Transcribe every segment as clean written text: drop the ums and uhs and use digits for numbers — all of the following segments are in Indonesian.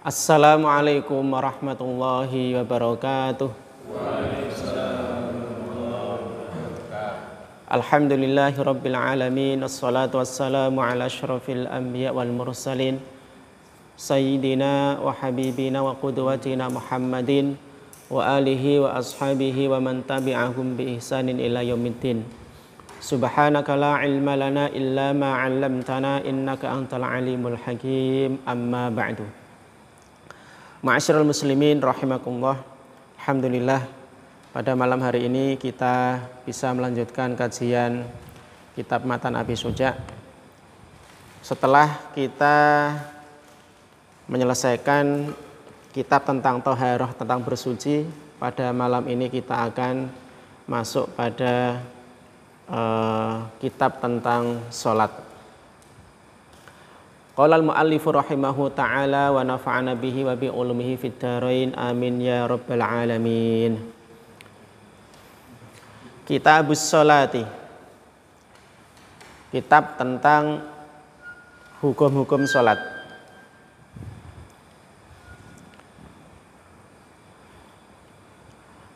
Assalamualaikum warahmatullahi wabarakatuh. Alhamdulillahi rabbil alamin. Assalatu wassalamu ala asyrafil anbiya wal mursalin Sayyidina wa habibina wa qudwatina Muhammadin wa alihi wa ashabihi wa man tabi'ahum bi ihsanin ila yaumiddin. Subhanaka la ilma lana illa ma 'allamtana innaka antal alimul hakim. Amma ba'du. Ma'asyiral muslimin rahimakumullah. Alhamdulillah, pada malam hari ini kita bisa melanjutkan kajian kitab Matan Abi Suja. Setelah kita menyelesaikan kitab tentang Thaharah, tentang bersuci, pada malam ini kita akan masuk pada kitab tentang sholat. Qala al-muallifu rahimahu ta'ala wa nafa'ana bihi wa bi ulumihi fid dharain amin ya rabbal alamin. Kitabus sholati, kitab tentang hukum-hukum sholat.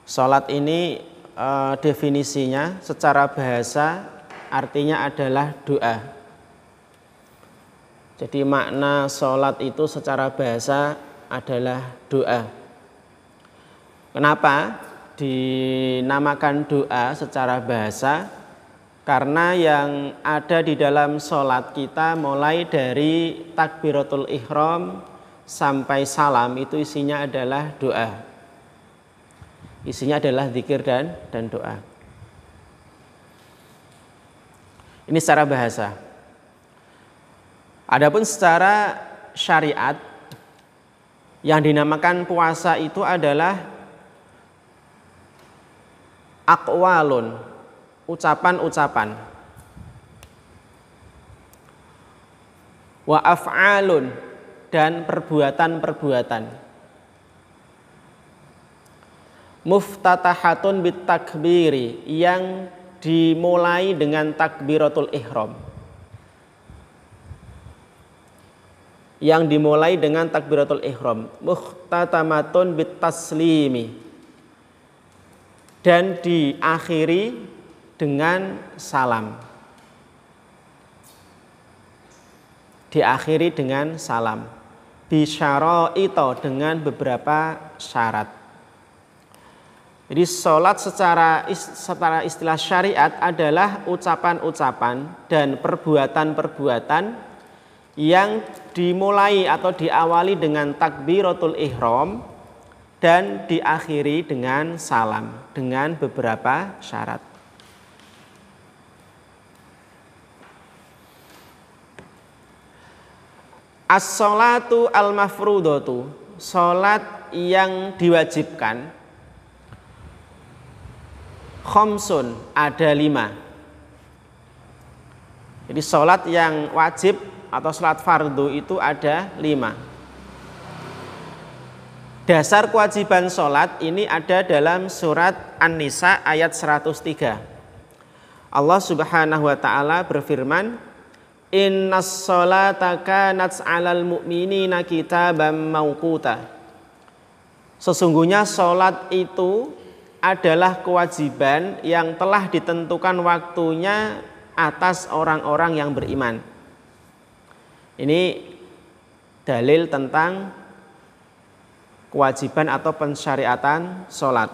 Sholat ini definisinya secara bahasa artinya adalah doa. Jadi makna sholat itu secara bahasa adalah doa. Kenapa dinamakan doa secara bahasa? Karena yang ada di dalam sholat kita mulai dari takbiratul ihram sampai salam itu isinya adalah doa. Isinya adalah zikir dan doa. Ini secara bahasa. Adapun secara syariat, yang dinamakan puasa itu adalah aqwalun, ucapan-ucapan, wa af'alun, dan perbuatan-perbuatan, muftatahatun bit takbiri, yang dimulai dengan takbiratul ihram, muhtatamatun bit taslimi, dan diakhiri dengan salam. Bisyaraito, dengan beberapa syarat. Jadi sholat secara istilah syariat adalah ucapan-ucapan dan perbuatan-perbuatan yang dimulai atau diawali dengan takbiratul ihram dan diakhiri dengan salam dengan beberapa syarat. As-sholatu al-mafrudatu, sholat yang diwajibkan, khamsun, ada 5. Jadi sholat yang wajib atau sholat fardu itu ada 5. Dasar kewajiban sholat ini ada dalam surat An-Nisa ayat 103. Allah subhanahu wa ta'ala berfirman, innas sholata kanat 'alal mu'minina kitaban mauquta. Sesungguhnya sholat itu adalah kewajiban yang telah ditentukan waktunya atas orang-orang yang beriman. Ini dalil tentang kewajiban atau pensyariatan sholat.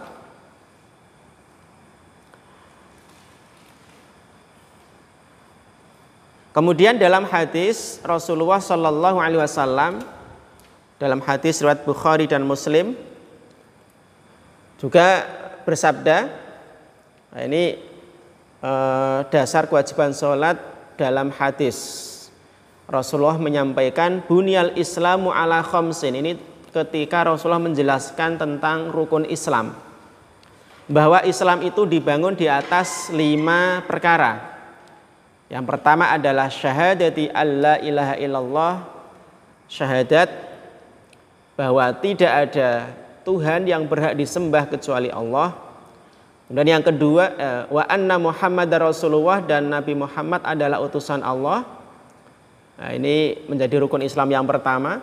Kemudian dalam hadis Rasulullah Shallallahu Alaihi Wasallam, dalam hadis riwayat Bukhari dan Muslim juga bersabda, nah ini dasar kewajiban sholat dalam hadis. Rasulullah menyampaikan bunyal islamu ala khamsin. Ini ketika Rasulullah menjelaskan tentang rukun Islam, bahwa Islam itu dibangun di atas 5 perkara. Yang pertama adalah syahadati alla ilaha illallah, syahadat bahwa tidak ada Tuhan yang berhak disembah kecuali Allah. Kemudian yang kedua, wa anna Muhammadar Rasulullah, dan Nabi Muhammad adalah utusan Allah. Nah, ini menjadi rukun Islam yang pertama.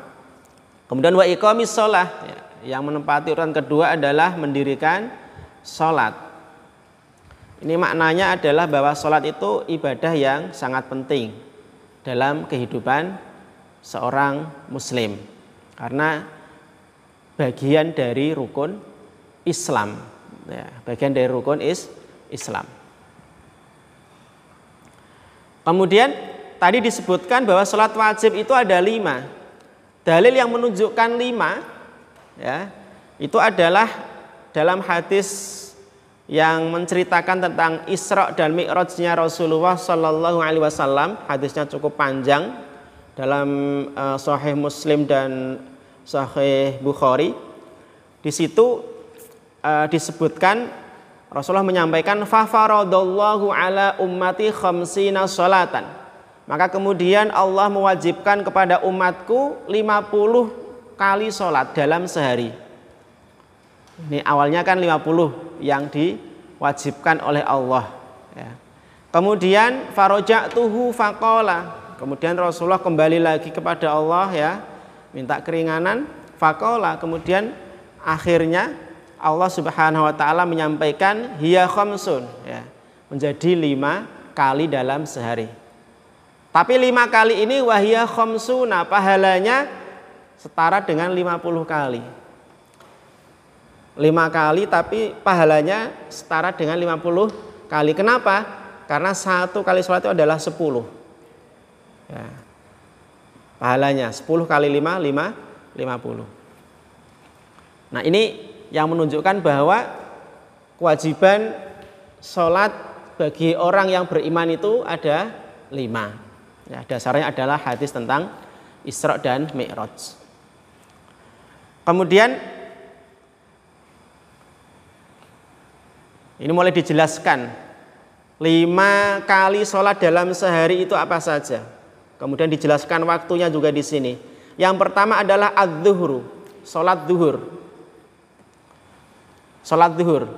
Kemudian wa iqamis shalah, ya, yang menempati urutan kedua adalah mendirikan sholat. Ini maknanya adalah bahwa sholat itu ibadah yang sangat penting dalam kehidupan seorang muslim, karena bagian dari rukun Islam, ya, bagian dari rukun Islam. Kemudian tadi disebutkan bahwa sholat wajib itu ada 5. Dalil yang menunjukkan 5, ya, itu adalah dalam hadis yang menceritakan tentang Isra dan Mi'rajnya Rasulullah Sallallahu Alaihi Wasallam. Hadisnya cukup panjang dalam Sahih Muslim dan Sahih Bukhari. Di situ disebutkan Rasulullah menyampaikan fa faradallahu ala ummati khamsina sholatan. Maka kemudian Allah mewajibkan kepada umatku 50 kali sholat dalam sehari. Ini awalnya kan 50 yang diwajibkan oleh Allah, ya. Kemudian faraja'tuhu faqala. Kemudian Rasulullah kembali lagi kepada Allah, ya, minta keringanan. Faqala. Kemudian akhirnya Allah Subhanahu wa taala menyampaikan hiya khamsun, ya, menjadi 5 kali dalam sehari. Tapi 5 kali ini wahiyah khamsuna, pahalanya setara dengan 50 kali. 5 kali tapi pahalanya setara dengan 50 kali. Kenapa? Karena 1 kali sholat itu adalah 10. Ya. Pahalanya 10 kali 5, 50. Nah, ini yang menunjukkan bahwa kewajiban sholat bagi orang yang beriman itu ada 5. Ya, dasarnya adalah hadis tentang Isra dan Mi'raj. Kemudian ini mulai dijelaskan 5 kali sholat dalam sehari itu apa saja. Kemudian dijelaskan waktunya juga di sini. Yang pertama adalah adz-dzuhur, sholat zuhur. Sholat zuhur.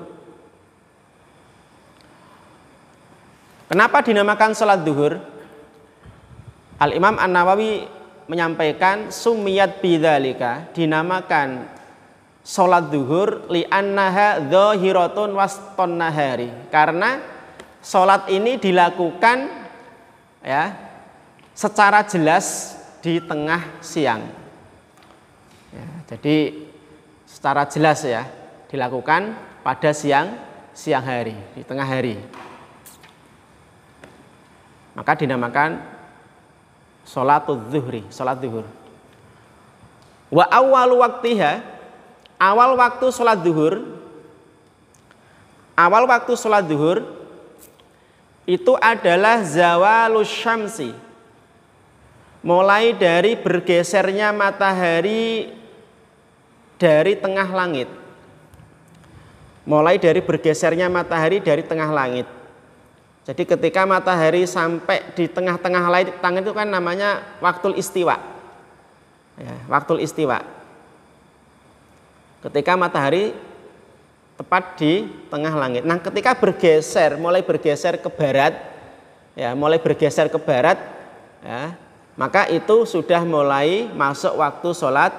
Kenapa dinamakan sholat zuhur? Al-Imam An-Nawawi menyampaikan sumiyat bidzalika, dinamakan sholat zuhur li'annaha dzahiratun waston nahari, karena sholat ini dilakukan, ya, secara jelas di tengah siang, ya, jadi secara jelas, ya, dilakukan pada siang hari, di tengah hari, maka dinamakan sholatul zuhri, sholat zuhur. Wa awwalu waqtiha, awal waktu sholat zuhur itu adalah zawalus syamsi, mulai dari bergesernya matahari dari tengah langit. Mulai dari bergesernya matahari dari tengah langit. Jadi ketika matahari sampai di tengah-tengah langit itu kan namanya waktul istiwa, ya, waktul istiwa. Ketika matahari tepat di tengah langit. Nah, ketika mulai bergeser ke barat, ya, ya, maka itu sudah mulai masuk waktu sholat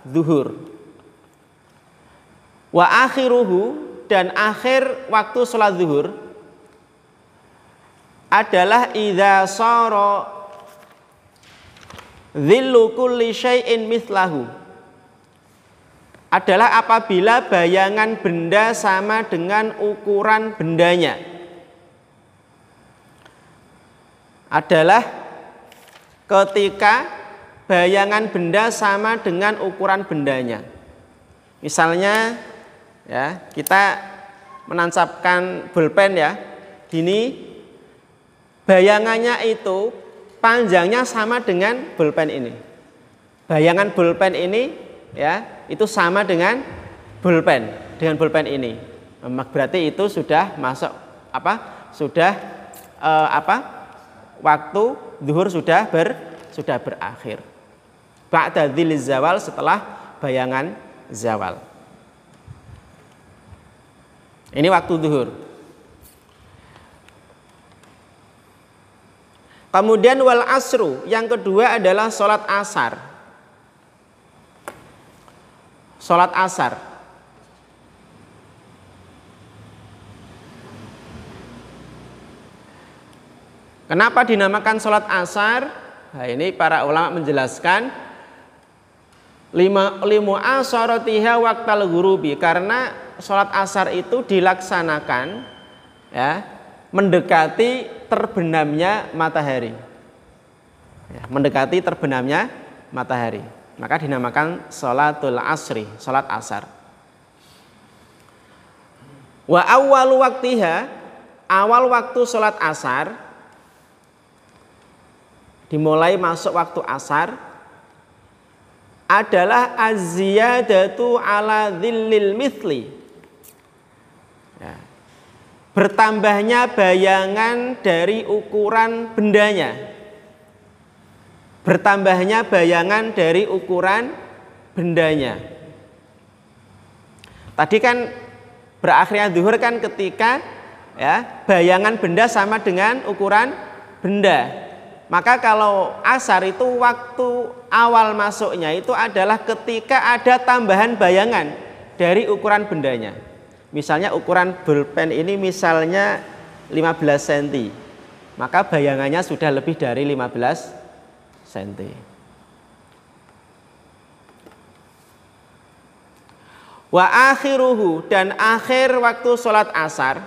zuhur. Wa akhiruhu, dan akhir waktu sholat zuhur adalah idza sara dhillu kulli syai'in mithlahu, adalah apabila bayangan benda sama dengan ukuran bendanya. Adalah ketika bayangan benda sama dengan ukuran bendanya. Misalnya, ya, kita menancapkan pulpen, ya, gini, bayangannya itu panjangnya sama dengan pulpen ini. Bayangan pulpen ini, ya, itu sama dengan pulpen ini. Berarti itu sudah masuk waktu zuhur sudah berakhir. Ba'da dzilliz zawal, setelah bayangan zawal. Ini waktu zuhur. Kemudian wal asru, yang kedua adalah sholat asar. sholat asar. Kenapa dinamakan sholat asar? Nah, ini para ulama menjelaskan limu asharatiha waqtal ghurubi, karena sholat asar itu dilaksanakan ya mendekati terbenamnya matahari. Ya, mendekati terbenamnya matahari. Maka dinamakan sholatul asri, sholat asar. Wa awwalu waqtiha, awal waktu sholat asar, dimulai masuk waktu asar adalah az-ziyadatu ala dhillil mithli. Ya. Bertambahnya bayangan dari ukuran bendanya. Bertambahnya bayangan dari ukuran bendanya. Tadi kan berakhirnya zuhur kan ketika ya bayangan benda sama dengan ukuran benda. Maka kalau asar itu waktu awal masuknya itu adalah ketika ada tambahan bayangan dari ukuran bendanya. Misalnya ukuran pulpen ini misalnya 15 cm. Maka bayangannya sudah lebih dari 15 cm. Wa akhiruhu, dan akhir waktu sholat asar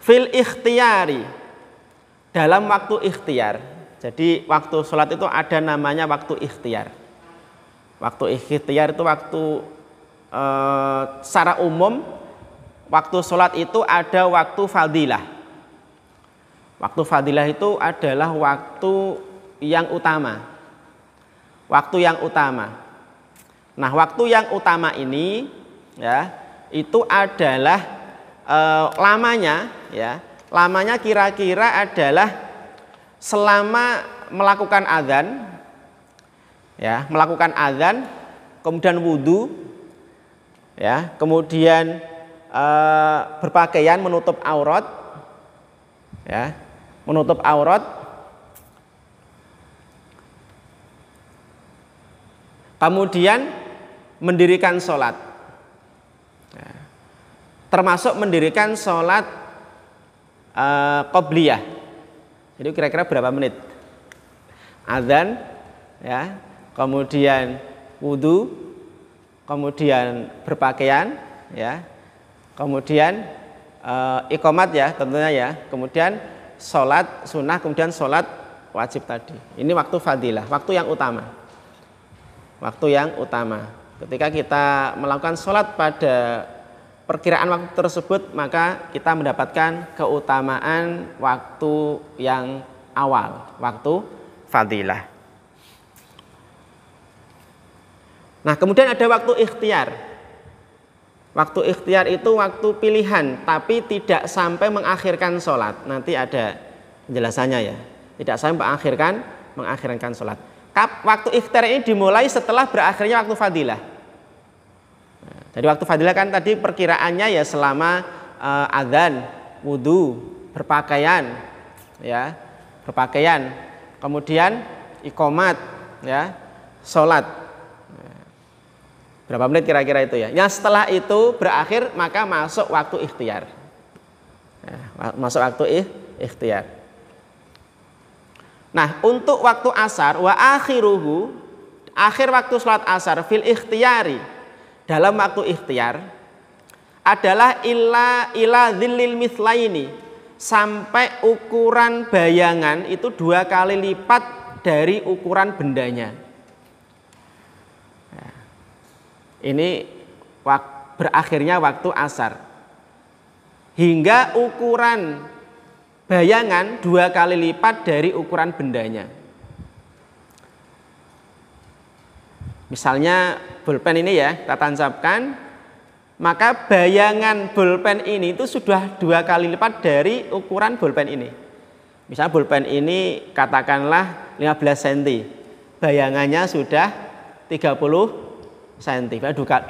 fil ikhtiyari, dalam waktu ikhtiar. Jadi waktu sholat itu ada namanya waktu ikhtiar. Waktu ikhtiar itu waktu secara umum waktu sholat itu ada waktu fadilah. Waktu fadilah itu adalah waktu yang utama. Waktu yang utama. Nah, waktu yang utama ini ya itu adalah lamanya ya. Lamanya kira-kira adalah selama melakukan azan ya, melakukan azan, kemudian wudhu ya, kemudian berpakaian menutup aurat ya, menutup aurat, kemudian mendirikan sholat ya, termasuk mendirikan sholat qobliyah. Jadi kira-kira berapa menit? Azan ya, kemudian wudhu, kemudian berpakaian ya, kemudian iqomat ya tentunya ya, kemudian sholat sunnah, kemudian sholat wajib tadi. Ini waktu fadilah, waktu yang utama. Waktu yang utama. Ketika kita melakukan sholat pada perkiraan waktu tersebut, maka kita mendapatkan keutamaan waktu yang awal, waktu fadilah. Nah, kemudian ada waktu ikhtiar. Waktu ikhtiar itu waktu pilihan, tapi tidak sampai mengakhirkan sholat. Nanti ada penjelasannya ya. Tidak sampai mengakhirkan sholat. Waktu ikhtiar ini dimulai setelah berakhirnya waktu fadilah. Nah, jadi waktu fadilah kan tadi perkiraannya ya selama adzan, wudhu, berpakaian, ya, berpakaian, kemudian iqomat, ya, sholat. Berapa menit kira-kira itu ya? Yang setelah itu berakhir maka masuk waktu ikhtiar. Masuk waktu ikhtiar. Nah, untuk waktu asar wa akhiruhu, akhir waktu sholat asar fil ikhtiyari, dalam waktu ikhtiar adalah ila dhillil mithlaini, sampai ukuran bayangan itu 2 kali lipat dari ukuran bendanya. Ini berakhirnya waktu asar. Hingga ukuran bayangan 2 kali lipat dari ukuran bendanya. Misalnya pulpen ini ya, kita tancapkan, maka bayangan pulpen ini itu sudah 2 kali lipat dari ukuran pulpen ini. Misalnya pulpen ini katakanlah 15 cm, bayangannya sudah 30 cm, 2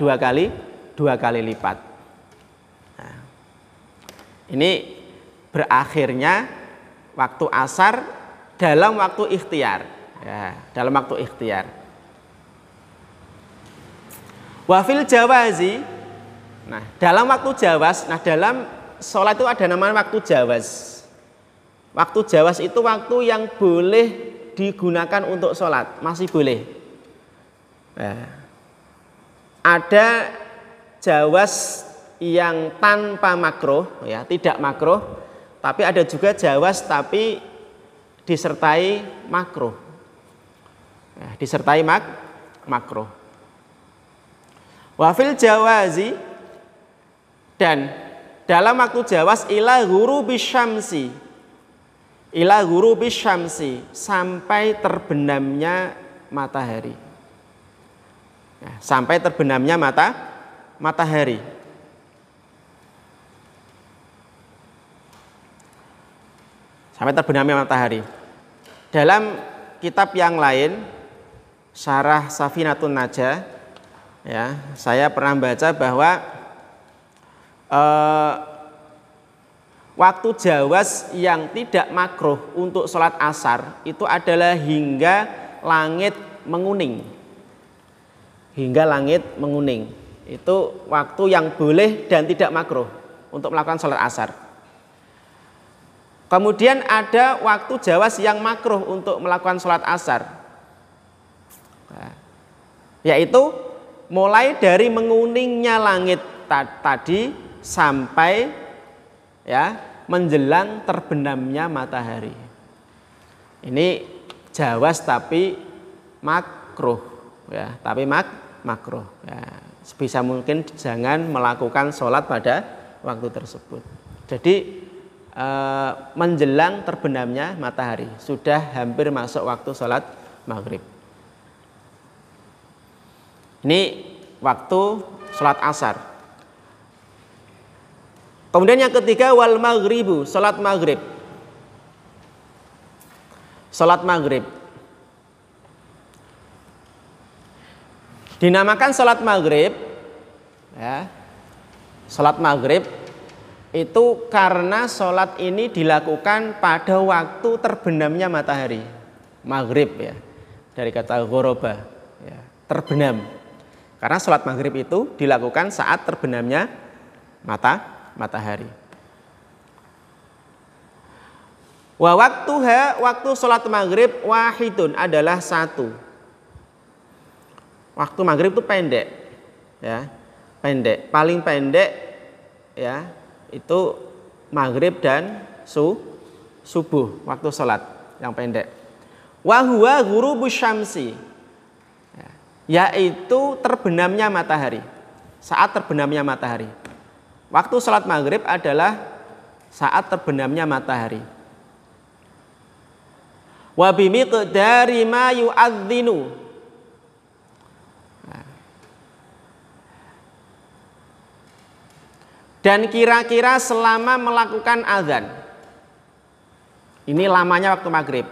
kali lipat. Nah, ini berakhirnya waktu asar dalam waktu ikhtiar. Ya, dalam waktu ikhtiar. Wafil jawazi. Nah, dalam waktu jawaz, dalam sholat itu ada namanya waktu jawaz. Waktu jawaz itu waktu yang boleh digunakan untuk sholat, masih boleh. Nah, ada jawaz yang tanpa makruh, ya, tidak makruh, tapi ada juga jawaz tapi disertai makruh. Ya, disertai makruh. Wafil jawazi, dan dalam waktu jawaz ila ghurubi syamsi, sampai terbenamnya matahari. Ya, sampai terbenamnya matahari. Sampai terbenamnya matahari. Dalam kitab yang lain, Syarah Safinatun Najah, ya, saya pernah baca bahwa waktu jawaz yang tidak makruh untuk sholat asar itu adalah hingga langit menguning. Hingga langit menguning. Itu waktu yang boleh dan tidak makruh untuk melakukan sholat asar. Kemudian ada waktu jawaz yang makruh untuk melakukan sholat asar, yaitu mulai dari menguningnya langit tadi sampai, ya, menjelang terbenamnya matahari. Ini jawaz tapi makruh, ya, tapi makruh. Ya, sebisa mungkin jangan melakukan sholat pada waktu tersebut. Jadi menjelang terbenamnya matahari, sudah hampir masuk waktu sholat maghrib. Ini waktu sholat asar. Kemudian yang ketiga wal maghribu, sholat maghrib. Sholat maghrib dinamakan sholat maghrib, ya. Sholat maghrib itu karena sholat ini dilakukan pada waktu terbenamnya matahari. Maghrib, ya, dari kata ghoroba, ya, terbenam. Karena sholat maghrib itu dilakukan saat terbenamnya matahari. Wa waktuha, waktu sholat maghrib wahidun, adalah satu. Waktu maghrib itu pendek, ya, pendek, paling pendek, ya, itu maghrib dan subuh, waktu sholat yang pendek. Wa huwa ghurubus syamsi, yaitu terbenamnya matahari, saat terbenamnya matahari. Waktu sholat maghrib adalah saat terbenamnya matahari. Wa bimiqdari ma yu'adzinu, dan kira-kira selama melakukan azan. Ini lamanya waktu maghrib.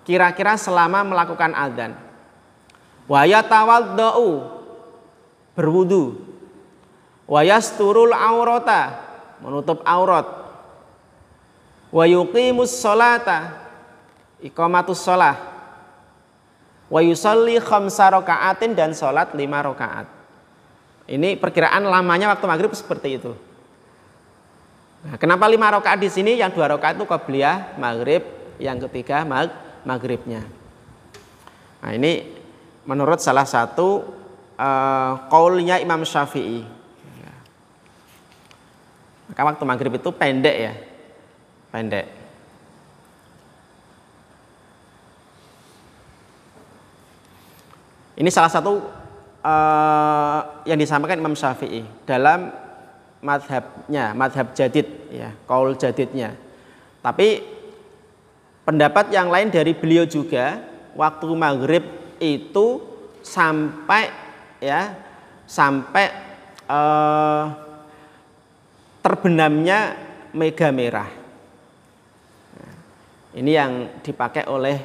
Kira-kira selama melakukan azan. Wa yatawaddau, berwudu. Wa yasturul aurata, menutup aurat. Wa yuqimus sholata, iqamatus sholah. Wa yusalli khamsa raka'atin, dan sholat 5 rakaat. Ini perkiraan lamanya waktu maghrib seperti itu. Nah, kenapa 5 rakaat di sini? Yang 2 rakaat itu qabliyah maghrib, yang ketiga maghribnya. Nah, ini menurut salah satu qaulnya Imam Syafi'i. Maka waktu maghrib itu pendek, ya, pendek. Ini salah satu yang disampaikan Imam Syafi'i dalam madhabnya, madhab jadid, ya, qaul jadidnya. Tapi pendapat yang lain dari beliau juga, waktu maghrib itu sampai, ya, sampai terbenamnya mega merah. Nah, ini yang dipakai oleh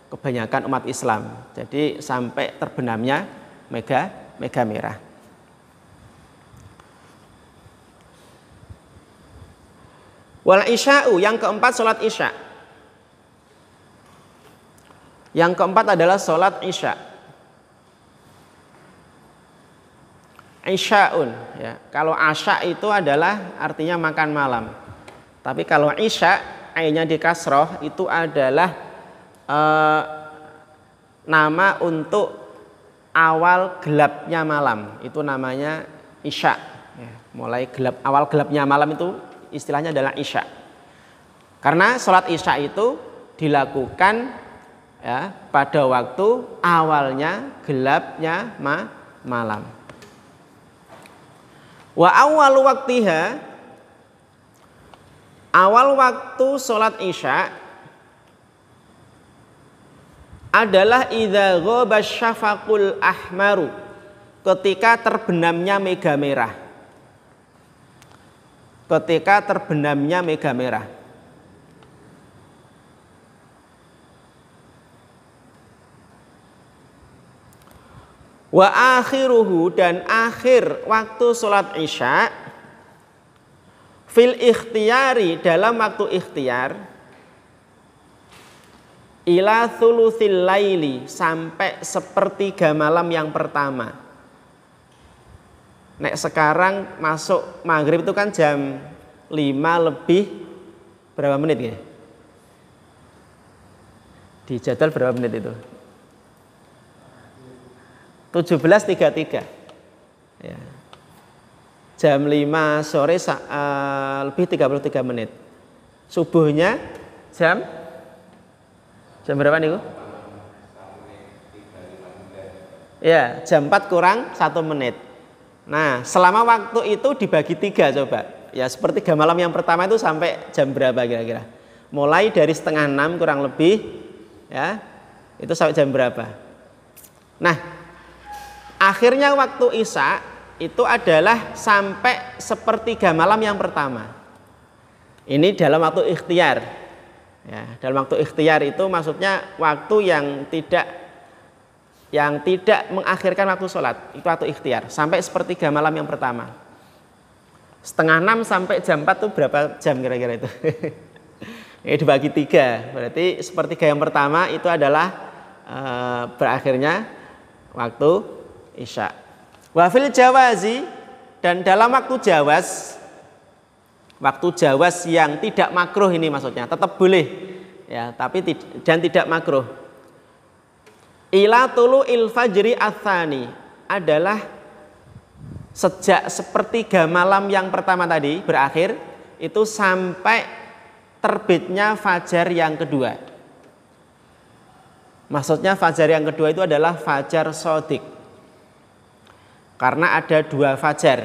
kebanyakan umat Islam. Jadi sampai terbenamnya mega merah. Wal isya'u, yang keempat sholat isya. Yang keempat adalah sholat isya. Isya'un, ya. Kalau asya itu adalah artinya makan malam. Tapi kalau isya, ainnya di kasroh, itu adalah nama untuk awal gelapnya malam. Itu namanya isya. Ya, mulai gelap, awal gelapnya malam itu istilahnya adalah isya. Karena sholat isya itu dilakukan ya pada waktu awalnya gelapnya malam. Wa awal waktiha, awal waktu sholat isya adalah idza ghaba syafaqul ahmaru, ketika terbenamnya mega merah. Ketika terbenamnya mega merah. Wa akhiruhu, dan akhir waktu sholat isya fil ikhtiyari, dalam waktu ikhtiar, ila thulutsil laili, sampai sepertiga malam yang pertama. Nek sekarang masuk maghrib itu kan jam 5 lebih berapa menit ya? Di jadwal berapa menit itu? 17.33 ya. Jam 5 sore lebih 33 menit. Subuhnya jam berapa nih? Ya, jam 4 kurang 1 menit. Nah, selama waktu itu dibagi 3 coba. Ya, sepertiga malam yang pertama itu sampai jam berapa kira-kira? Mulai dari setengah 6 kurang lebih ya. Itu sampai jam berapa? Nah, akhirnya waktu isya itu adalah sampai sepertiga malam yang pertama. Ini dalam waktu ikhtiar. Ya, dalam waktu ikhtiar itu maksudnya waktu yang tidak mengakhirkan waktu sholat. Itu waktu ikhtiar. Sampai sepertiga malam yang pertama. Setengah 6 sampai jam 4 itu berapa jam kira-kira itu? Ini dibagi 3. Berarti sepertiga yang pertama itu adalah berakhirnya waktu isya. Wa fil jawazi, dan dalam waktu jawaz yang tidak makruh, ini maksudnya tetap boleh ya, tapi dan tidak makruh. Ila tulu'il fajri atsani, adalah sejak sepertiga malam yang pertama tadi berakhir itu sampai terbitnya fajar yang kedua. Maksudnya fajar yang kedua itu adalah fajar shadiq. Karena ada 2 fajar.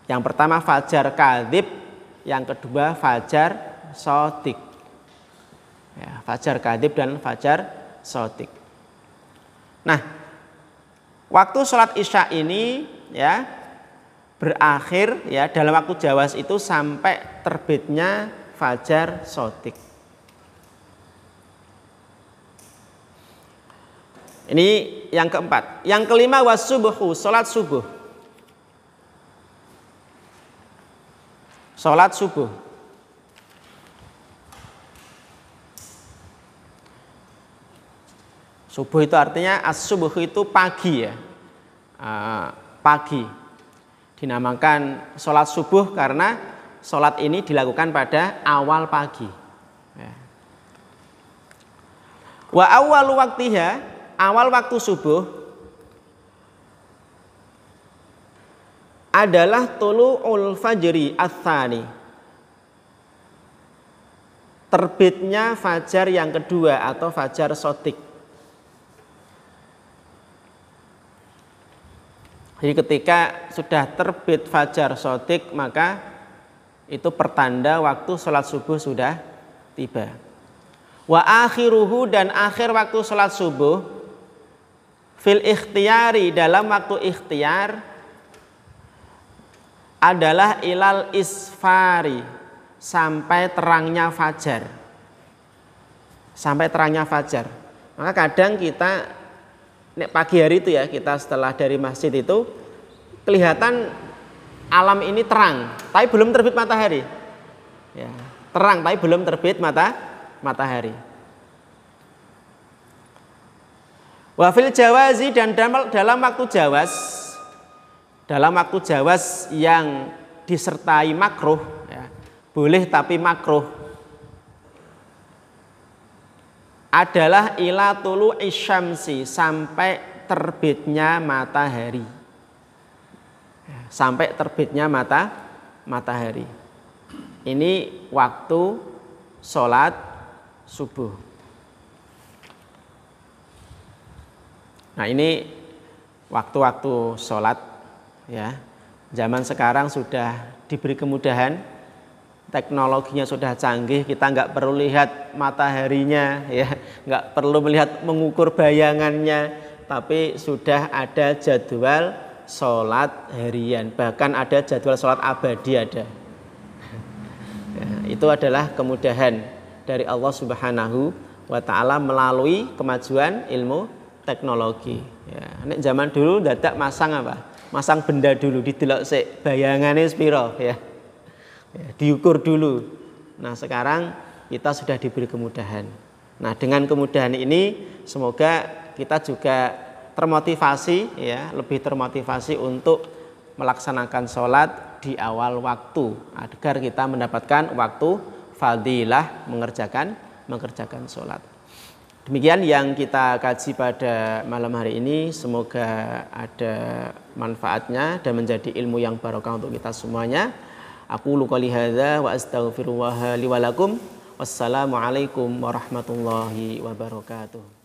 Yang pertama fajar kadzib, yang kedua fajar shadiq. Ya, fajar kadzib dan fajar shadiq. Nah, waktu sholat isya ini ya berakhir ya dalam waktu jawaz itu sampai terbitnya fajar shadiq. Ini yang keempat. Yang kelima wasubuhu, sholat subuh. Sholat subuh. Subuh itu artinya as-subuh itu pagi ya. Pagi. Dinamakan sholat subuh karena sholat ini dilakukan pada awal pagi. Wa awwalu waktiha, awal waktu subuh adalah tulu'ul fajri ats-tsani, terbitnya fajar yang kedua atau fajar shadiq. Jadi ketika sudah terbit fajar shadiq, maka itu pertanda waktu sholat subuh sudah tiba. Wa akhiruhu, dan akhir waktu sholat subuh fil ikhtiyari, dalam waktu ikhtiar, adalah ilal isfari, sampai terangnya fajar. Sampai terangnya fajar. Maka kadang kita pagi hari itu ya, kita setelah dari masjid itu kelihatan alam ini terang, tapi belum terbit matahari. Ya, terang tapi belum terbit matahari. Wafil jawazi, dan dalam waktu jawaz yang disertai makruh, ya, boleh tapi makruh, adalah ila tulu'i syamsi, sampai terbitnya matahari. Sampai terbitnya matahari. Ini waktu sholat subuh. Nah, ini waktu-waktu sholat, ya. Zaman sekarang sudah diberi kemudahan, teknologinya sudah canggih, kita nggak perlu lihat mataharinya, ya, nggak perlu melihat mengukur bayangannya, tapi sudah ada jadwal sholat harian, bahkan ada jadwal sholat abadi ada. Ya, itu adalah kemudahan dari Allah Subhanahu wa Ta'ala melalui kemajuan ilmu teknologi. Ya, nek zaman dulu dadak masang apa? Masang benda dulu, didelok sik bayangannya sepiro, ya. Ya, diukur dulu. Nah, sekarang kita sudah diberi kemudahan. Nah, dengan kemudahan ini semoga kita juga termotivasi, ya, lebih termotivasi untuk melaksanakan sholat di awal waktu agar kita mendapatkan waktu fadilah mengerjakan sholat. Demikian yang kita kaji pada malam hari ini, semoga ada manfaatnya dan menjadi ilmu yang barokah untuk kita semuanya. Aku qouli hadza wa astaghfirullah li wa lakum. Wassalamualaikum warahmatullahi wabarakatuh.